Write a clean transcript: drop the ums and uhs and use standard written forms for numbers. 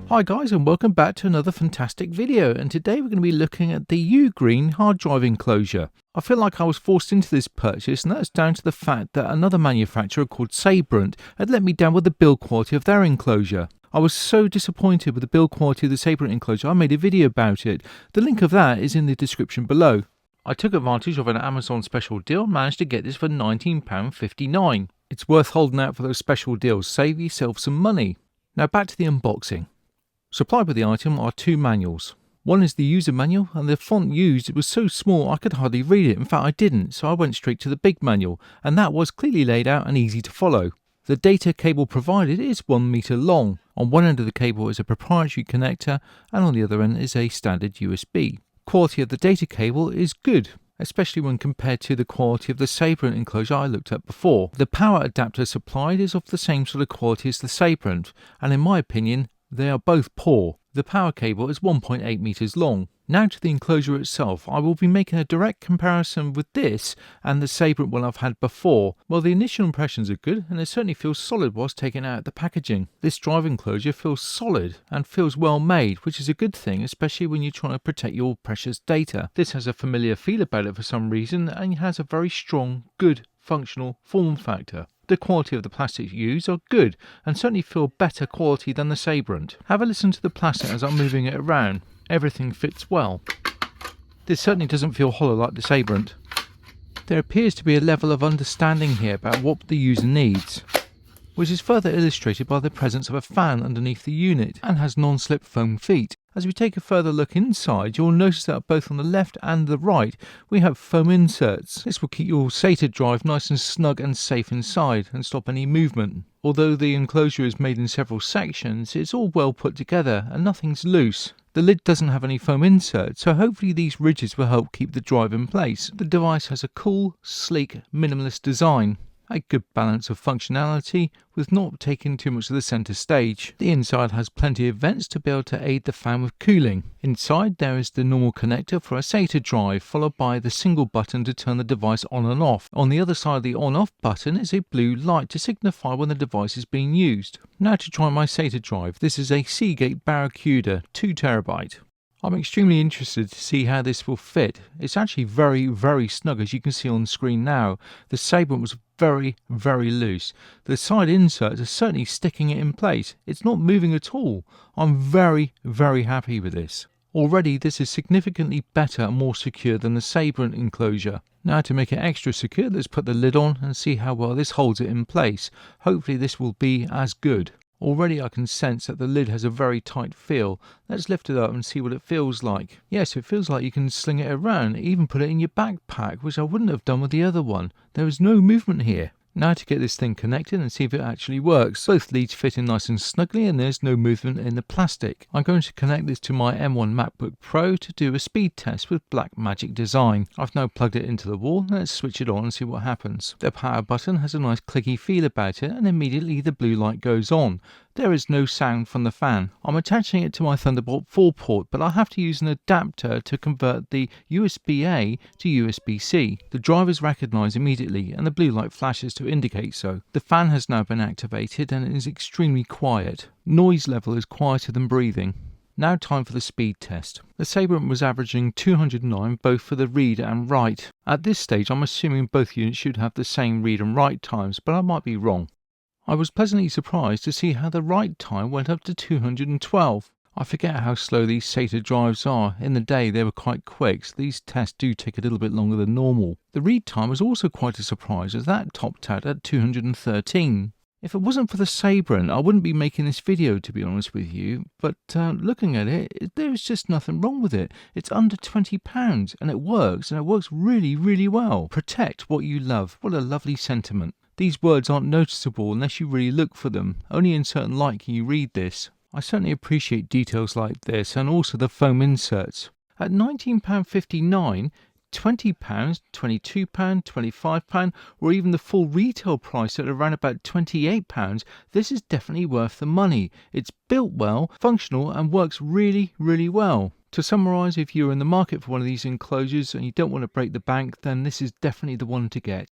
Hi guys, and welcome back to another fantastic video, and today we're going to be looking at the UGREEN Hard Drive Enclosure. I feel like I was forced into this purchase, and that's down to the fact that another manufacturer called Sabrent had let me down with the build quality of their enclosure. I was so disappointed with the build quality of the Sabrent enclosure, I made a video about it. The link of that is in the description below. I took advantage of an Amazon special deal and managed to get this for £19.59. It's worth holding out for those special deals, save yourself some money. Now back to the unboxing. Supplied with the item are two manuals. One is the user manual, and the font used was so small I could hardly read it. In fact, I didn't, so I went straight to the big manual, and that was clearly laid out and easy to follow. The data cable provided is 1 meter long. On one end of the cable is a proprietary connector, and on the other end is a standard USB. Quality of the data cable is good, especially when compared to the quality of the Sabrent enclosure I looked at before. The power adapter supplied is of the same sort of quality as the Sabrent, and in my opinion, they are both poor. The power cable is 1.8 meters long. Now to the enclosure itself, I will be making a direct comparison with this and the Sabrent one I've had before. Well, the initial impressions are good, and it certainly feels solid whilst taken out of the packaging. This drive enclosure feels solid and feels well made, which is a good thing, especially when you're trying to protect your precious data. This has a familiar feel about it for some reason, and it has a very strong, good, functional form factor. The quality of the plastics used are good and certainly feel better quality than the Sabrent. Have a listen to the plastic as I'm moving it around. Everything fits well. This certainly doesn't feel hollow like the Sabrent. There appears to be a level of understanding here about what the user needs, which is further illustrated by the presence of a fan underneath the unit and has non-slip foam feet. As we take a further look inside, you'll notice that both on the left and the right we have foam inserts. This will keep your SATA drive nice and snug and safe inside and stop any movement. Although the enclosure is made in several sections, it's all well put together and nothing's loose. The lid doesn't have any foam inserts, so hopefully these ridges will help keep the drive in place. The device has a cool, sleek, minimalist design. A good balance of functionality with not taking too much of the centre stage. The inside has plenty of vents to be able to aid the fan with cooling. Inside there is the normal connector for a SATA drive, followed by the single button to turn the device on and off. On the other side of the on-off button is a blue light to signify when the device is being used. Now to try my SATA drive. This is a Seagate Barracuda 2TB. I'm extremely interested to see how this will fit. It's actually very, very snug, as you can see on the screen now. The Sabrent was very, very loose. The side inserts are certainly sticking it in place. It's not moving at all. I'm very, very happy with this. Already this is significantly better and more secure than the Sabrent enclosure. Now to make it extra secure, let's put the lid on and see how well this holds it in place. Hopefully this will be as good. Already I can sense that the lid has a very tight feel. Let's lift it up and see what it feels like. Yes, it feels like you can sling it around, even put it in your backpack, which I wouldn't have done with the other one. There is no movement here. Now to get this thing connected and see if it actually works. Both leads fit in nice and snugly and there's no movement in the plastic. I'm going to connect this to my M1 MacBook Pro to do a speed test with Blackmagic design. I've now plugged it into the wall. Let's switch it on and see what happens. The power button has a nice clicky feel about it, and immediately the blue light goes on. There is no sound from the fan. I'm attaching it to my Thunderbolt 4 port, but I'll have to use an adapter to convert the USB-A to USB-C. The drive is recognised immediately and the blue light flashes to indicate so. The fan has now been activated and it is extremely quiet. Noise level is quieter than breathing. Now time for the speed test. The Sabrent was averaging 209 both for the read and write. At this stage I'm assuming both units should have the same read and write times, but I might be wrong. I was pleasantly surprised to see how the write time went up to 212. I forget how slow these SATA drives are. In the day they were quite quick, so these tests do take a little bit longer than normal. The read time was also quite a surprise, as that topped out at 213. If it wasn't for the Sabrent, I wouldn't be making this video, to be honest with you, but looking at it, there's just nothing wrong with it. It's under £20 and it works really, really well. Protect what you love. What a lovely sentiment. These words aren't noticeable unless you really look for them. Only in certain light can you read this. I certainly appreciate details like this and also the foam inserts. At £19.59, £20, £22, £25, or even the full retail price at around about £28, this is definitely worth the money. It's built well, functional, and works really, really well. To summarise, if you're in the market for one of these enclosures and you don't want to break the bank, then this is definitely the one to get.